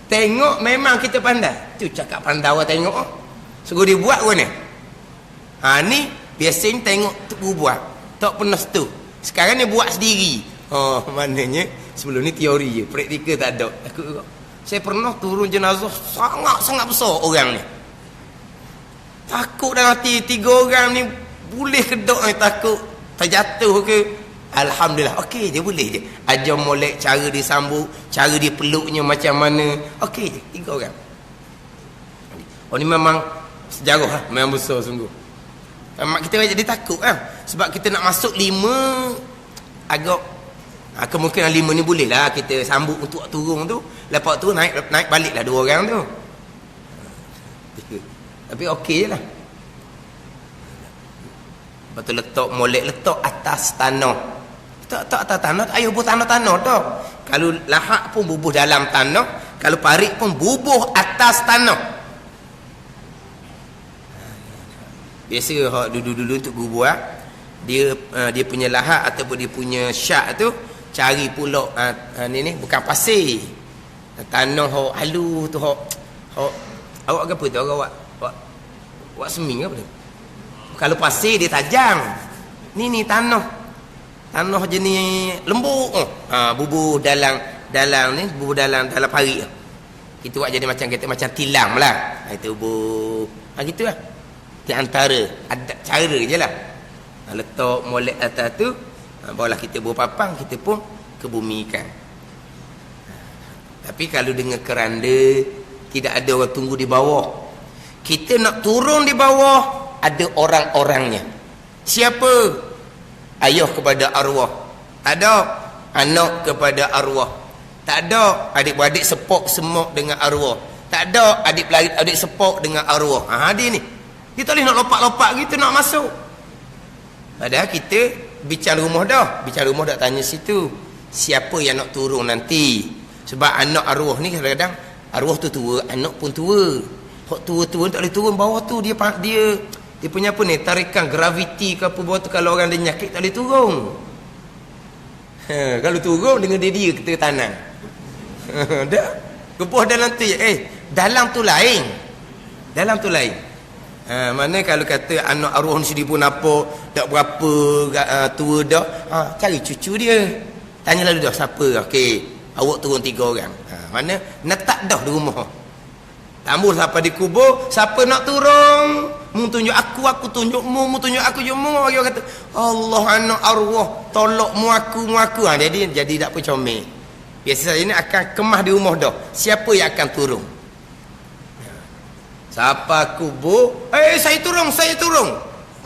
Tengok memang kita pandai, tu cakap pandai awak tengok, suruh dia buat pun ni. Ni biasanya tengok tu buat, tak pernah tu. Sekarang ni buat sendiri. Maknanya sebelum ni teori je, praktikal tak ada. Takut juga. Saya pernah turun jenazah sangat besar orang ni. Takut dalam hati 3 orang ni boleh kedok ni, takut terjatuh ke. Alhamdulillah, okey je, boleh je. Ajar molek cara dia sambut, cara dia peluknya macam mana. Okey je, 3 orang. Ni memang sejarah lah, memang besar sungguh. Mak kita jadi takut kan, sebab kita nak masuk 5 agak Kemungkinan 5 ni boleh lah kita sambut untuk turun tu. Lepas tu naik balik lah 2 orang tu. Tapi okey je lah. Lepas tu letak atas tanah. Tak atas tanah, ayuh bubuh tanah-tanah tu. Kalau lahak pun bubuh dalam tanah, kalau parit pun bubuh atas tanah. Biasa hak dulu-dulu untuk bubuh dia punya lahak ataupun dia punya syak tu cari pula ni bukan pasir. Tanah hak halu tu hak awak apa tu awak seming apa tu? Kalau pasir dia tajam. Ni tanah jenis lembut. Bubuh dalam ni, bubuh dalam parit. Itu buat jadi macam kata macam tilam lah. Itu bubuh. Gitu lah. Di antara ada cara je lah. Letak molek atas tu, barulah kita bubuh papang, kita pun kebumikan. Tapi kalau dengan keranda tidak ada orang tunggu di bawah. Kita nak turun di bawah, ada orang-orangnya. Siapa? Ayah kepada arwah. Tak ada. Anak kepada arwah. Tak ada. Adik-beradik sepok semok dengan arwah. Tak ada. Adik sepok dengan arwah. Dia ni. Dia tak boleh nak lompat-lompat gitu nak masuk. Padahal kita bicara rumah dah. Bicara rumah dah tanya situ. Siapa yang nak turun nanti? Sebab anak arwah ni kadang-kadang arwah tu tua, anak pun tua. Hak tua-tua tak boleh turun bawah tu. Dia punya apa ni, tarikan graviti ke apa bawah tu, kalau orang ada nyakit tak boleh turun. Kalau turun dengan dia kita tanam. Dah kebuah dalam tu dalam tu lain. Dalam tu lain. Mana kalau kata anak arwah ni sendiri pun apa tak berapa tua dah, cari cucu dia. Tanya lalu dah siapa. Okey, awak turun 3 orang. Mana netak dah di rumah. Tambul sampai di kubur, siapa nak turun? Mu tunjuk aku tunjuk mu tunjuk aku je mu. Dia kata, Allah anak arwah, tolak mu aku. Jadi tak apa comel. Biasa ini akan kemah di rumah dah. Siapa yang akan turun? Siapa kubur? Saya turun.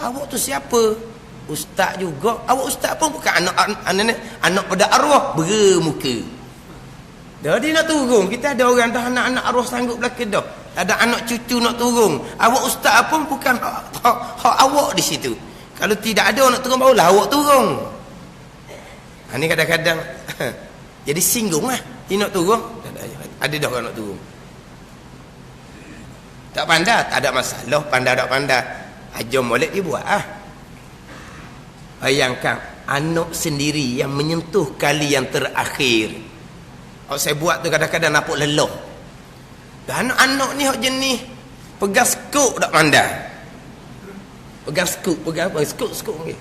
Awak tu siapa? Ustaz juga. Awak ustaz pun bukan anak pada arwah, bermuka. Dah dia nak turun. Kita ada orang dah anak-anak arwah sanggup belakang dah. Ada anak cucu nak turun. Awak ustaz pun bukan hak awak di situ. Kalau tidak ada orang nak turun, barulah awak turun. Ini kadang-kadang jadi singgung lah. Dia nak turun, ada dah orang nak turun. Tak pandai, tak ada masalah. Pandai tak pandai, jom molek dia buat Bayangkan anak sendiri yang menyentuh kali yang terakhir. Saya buat tu kadang-kadang nampak lelah. Dan anak-anak ni hak jenis pegang skop tak pandai. Pegang skop ni.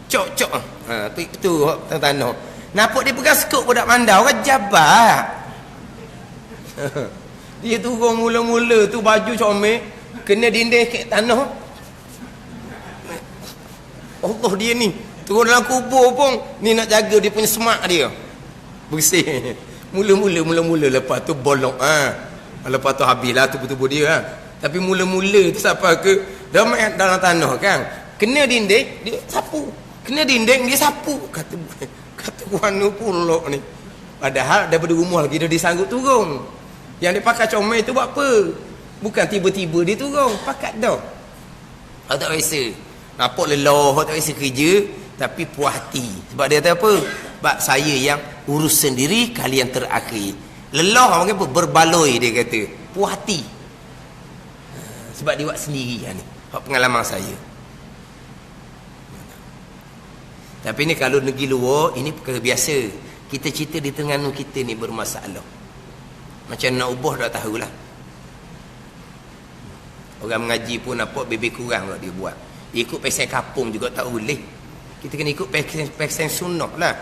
Cok. Tu hak tanah. Nampak dia pegang skop pun tak pandai. Orang jabat. Dia turun mula-mula tu baju comel kena dinding kat tanah. Allah dia ni turun dalam kubur pun ni nak jaga dia punya semak dia. Bersih. Mula-mula lepas tu bolong lepas tu habislah tubuh-tubuh dia Tapi mula-mula tu siapa ke dah main dalam tanah kan, kena dinding dia sapu, kena dinding dia sapu. Kata mana pula ni, padahal daripada rumah lagi dia disanggup turun. Yang dia pakai comel tu buat apa? Bukan tiba-tiba dia turun, pakat dah. Tak biasa, nampak lelah, tak biasa kerja, tapi puas hati. Sebab dia kata apa? Sebab saya yang urus sendiri kali yang terakhir. Lelah orang apa? Berbaloi dia kata. Puas hati. Sebab dia buat sendiri ni. Pengalaman saya. Tapi ni kalau negeri luar, ini perkara biasa. Kita cerita di Terengganu kita ni bermasalah. Macam nak ubah dah tahulah. Orang mengaji pun nampak lebih kurang lah dia buat. Dia ikut pesen kapung juga tak boleh. Kita kena ikut pesen sunnah lah.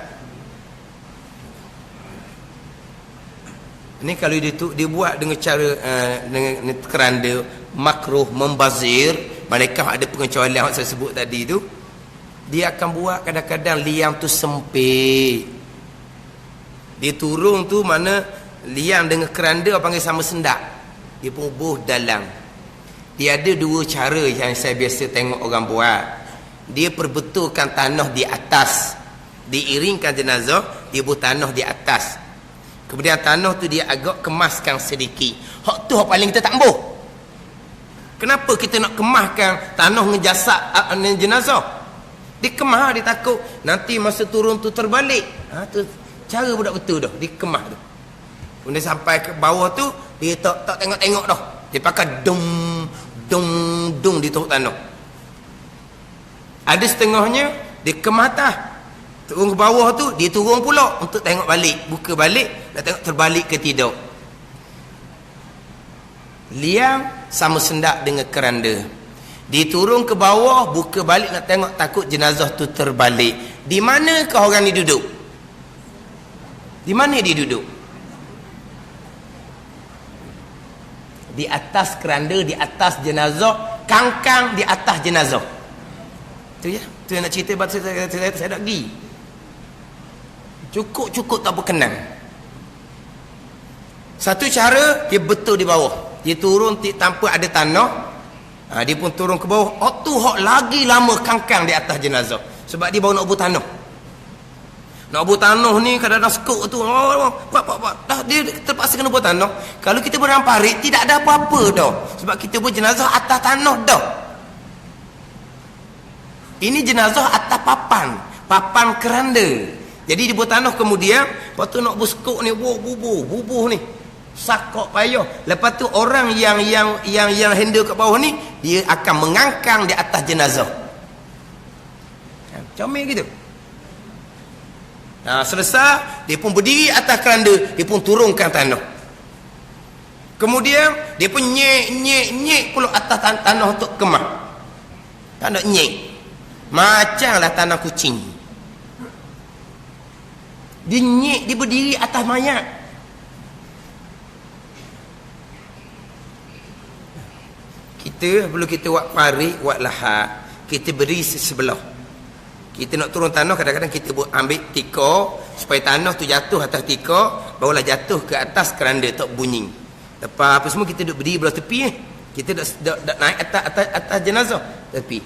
Ni kalau dia buat dengan cara dengan keranda makruh membazir, mereka ada pengecualian yang saya sebut tadi tu. Dia akan buat kadang-kadang liang tu sempit. Dia turun tu mana liang dengan keranda panggil sama sendak. Dia pun buh dalam. Dia ada dua cara yang saya biasa tengok orang buat. Dia perbetulkan tanah di atas diiringkan jenazah, dia buat tanah di atas. Kemudian tanah tu dia agak kemaskan sedikit. Hak tu hak paling kita tak ambuh. Kenapa kita nak kemaskan tanah ngejasad jenazah? Dia kemah, dia takut nanti masa turun tu terbalik. Tu cara budak betul dah, dia kemah tu. Kemudian sampai ke bawah tu, dia tak tengok-tengok dah. Dia pakai dung di tanah. Ada setengahnya dia kemah atas. Turun ke bawah tu, dia turun pula untuk tengok balik, buka balik, nak tengok terbalik ke tidak. Liang sama sendak dengan keranda. Dia turun ke bawah, buka balik nak tengok, takut jenazah tu terbalik. Di manakah orang ni duduk? Di mana dia duduk? Di atas keranda, di atas jenazah, kangkang di atas jenazah. Tu ya, tu yang nak cerita pasal saya nak pergi. Cukup tak berkenan. Satu cara, dia betul di bawah. Dia turun tanpa ada tanah. Dia pun turun ke bawah. Tu hak lagi lama kangkang di atas jenazah. Sebab dia baru nak ubur tanah. Nak ubur tanah ni kadang-kadang sekuk tu. Dah dia terpaksa kena ubur tanah. Kalau kita berang parit, tidak ada apa-apa dah. Sebab kita ubur jenazah atas tanah dah. Ini jenazah atas papan keranda. Jadi dia buat tanah kemudian, lepas tu nak bersekuk ni, bubuh ni. Sakok payah. Lepas tu orang yang handle kat bawah ni, dia akan mengangkang di atas jenazah. Comel gitu. Selesai, dia pun berdiri atas keranda, dia pun turunkan tanah. Kemudian dia pun nyek pula atas tanah untuk kemah. Tanah nyek. Macamlah tanah kucing. Dia nyek, dia berdiri atas mayat. Kita perlu kita buat parit, buat lahat, kita beri sebelah. Kita nak turun tanah, kadang-kadang kita ambil tika supaya tanah tu jatuh atas tika, barulah jatuh ke atas keranda tak bunyi. Lepas apa semua kita duduk berdiri belah tepi. Kita dak naik atas jenazah tepi.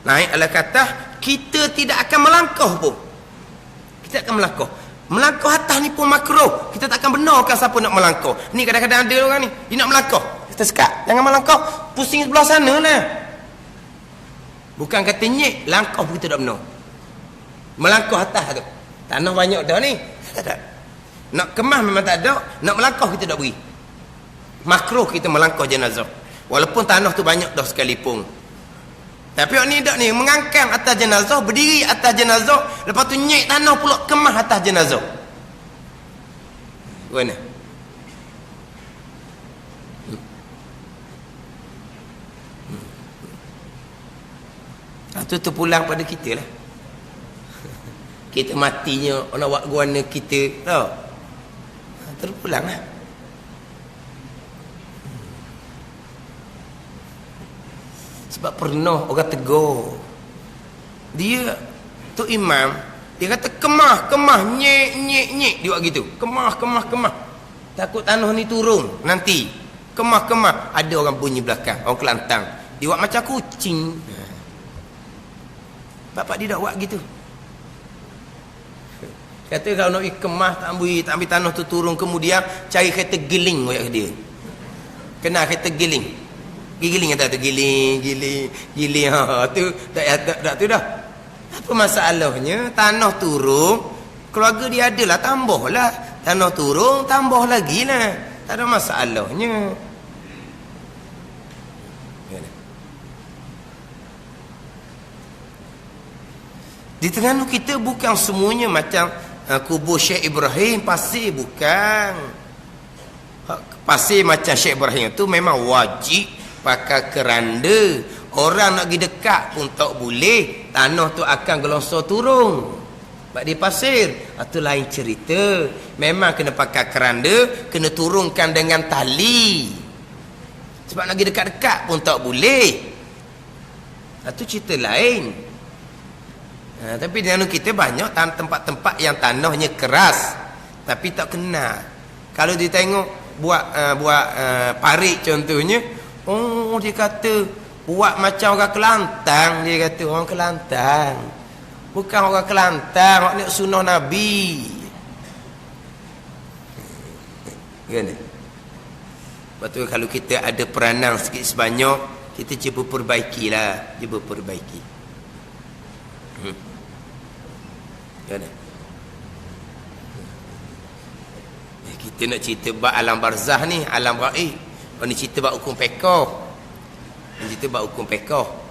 Naik ala kata kita tidak akan melangkah pun. Kita akan melangkah. Melangkah atas ni pun makruh. Kita tak akan benarkan siapa nak melangkah. Ni kadang-kadang ada orang ni, dia nak melangkah. Kita sekat, jangan melangkah. Pusing sebelah sana lah. Bukan kata nyek, langkah pun kita tak benar. Melangkah atas tu. Tanah banyak dah ni. Tak ada. Nak kemah memang tak ada. Nak melangkah kita tak beri. Makruh kita melangkah jenazah. Walaupun tanah tu banyak dah sekalipun. Tapi orang ni tak ni, mengangkang atas jenazah, berdiri atas jenazah, lepas tu nyek tanah pula kemah atas jenazah. Mana? Itu terpulang pada kita lah. Kita matinya, nak buat guana kita, tahu? Terpulang lah. Sebab pernah orang tegur dia tu imam, dia kata kemah nyek dia buat gitu, kemah takut tanah ni turun nanti, kemah ada orang bunyi belakang, orang Kelantan, dia buat macam kucing. Bapak dia dah buat gitu, kata kalau nak kemah tak ambil tanah tu turun, kemudian cari kereta giling buat dia, kena kereta giling kata tu, giling tu tak tu dah. Apa masalahnya? Tanah turun, keluarga dia adalah, tambahlah. Tanah turun, tambah lagi lah, tak ada masalahnya. Di Terengganu kita bukan semuanya macam kubur Syekh Ibrahim pasir, bukan. Pasir macam Syekh Ibrahim tu memang wajib pakai keranda. Orang nak pergi dekat pun tak boleh, tanah tu akan gelongsor turun sebab dia pasir. Itu lain cerita. Memang kena pakai keranda, kena turunkan dengan tali, sebab nak pergi dekat-dekat pun tak boleh. Itu cerita lain. Tapi di negara kita banyak tempat-tempat yang tanahnya keras tapi tak kena. Kalau dia tengok buat parit contohnya, dia kata buat macam orang Kelantan. Dia kata orang Kelantan Bukan orang Kelantan, orang nak sunnah Nabi. Kan? Lepas tu kalau kita ada peranan sikit sebanyak, kita cuba perbaikilah, cuba perbaiki. Kan? Kita nak cerita bab alam barzah ni, alam gaib. Ni cerita bab hukum fiqh. Ni cerita bab hukum fiqh.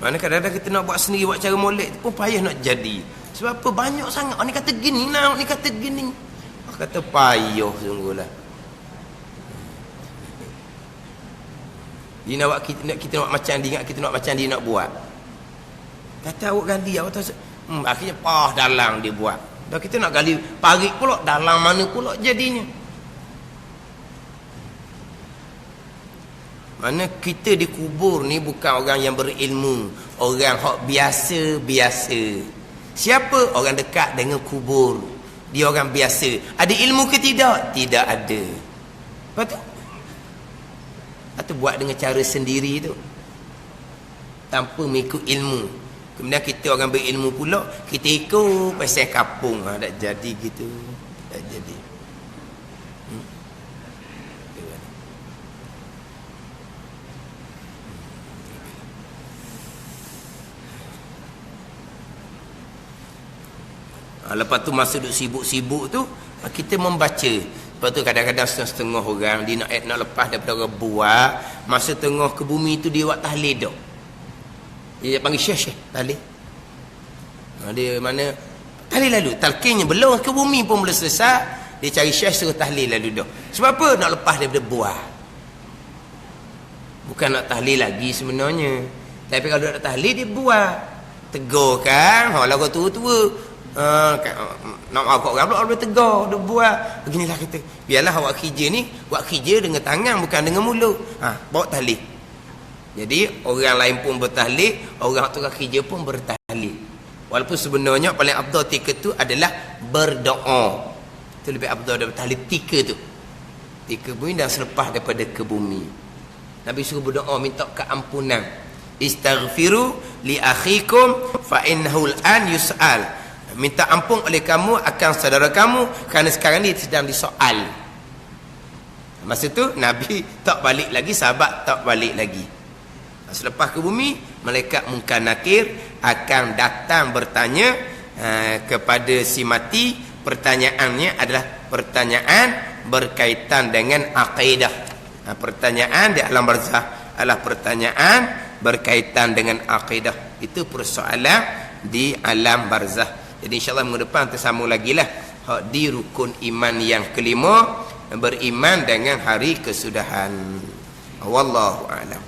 Mana kadang-kadang kita nak buat sendiri, buat cara molek pun payah nak jadi. Sebab apa? Banyak sangat. Ni kata gini, ni kata gini. Kata payah sungguhlah. Dia nak buat kita nak macam dia, ingat kita nak macam dia nak buat. Kata awak gali, awak tahu. Akhirnya dalang dia buat. Dah kita nak gali parit pula, dalang mana pula jadinya. Mana kita dikubur ni bukan orang yang berilmu, orang hak biasa-biasa. Siapa orang dekat dengan kubur? Dia orang biasa. Ada ilmu ke tidak? Tidak ada. Lepas tu? Atau buat dengan cara sendiri tu, tanpa mengikut ilmu. Kemudian kita orang berilmu pula, kita ikut pasal kapung. Tak jadi gitu. Tak jadi. Lepas tu masa duduk sibuk-sibuk tu, kita membaca. Lepas tu kadang-kadang setengah orang dia nak lepas daripada buat, masa tengah ke bumi tu dia buat tahlil dah. Dia panggil syekh tahlil. Dia mana tahlil lalu, talqinnya belum ke bumi pun belum selesai, dia cari syekh suruh tahlil lalu dah. Sebab apa? Nak lepas daripada buat. Bukan nak tahlil lagi sebenarnya. Tapi kalau nak tahlil dia buat. Tegur kan, lagu tua-tua. Nak agak orang pula boleh tegar, dia buat beginilah kita. Biarlah awak kerja ni, buat kerja dengan tangan bukan dengan mulut. Bawa tahlil. Jadi orang lain pun bertahlil, orang tu kerja pun bertahlil. Walaupun sebenarnya paling afdal ketika tu adalah berdoa. Itu lebih afdal daripada tahlil ketika tu. Ketika bumi dan selepas daripada ke bumi. Nabi suruh berdoa minta keampunan. Istaghfiru li akhikum fa innahu al-an yus'al. Minta ampun oleh kamu akan saudara kamu kerana sekarang ni sedang disoal. Masa tu Nabi tak balik lagi, sahabat tak balik lagi. Selepas ke bumi, malaikat Munkar Nakir akan datang bertanya kepada si mati. Pertanyaannya adalah pertanyaan berkaitan dengan akidah. Pertanyaan di alam barzah adalah pertanyaan berkaitan dengan akidah. Itu persoalan di alam barzah. Jadi insyaAllah minggu depan kita sambung lagi lah di rukun iman yang kelima, beriman dengan hari kesudahan. Wallahu a'lam.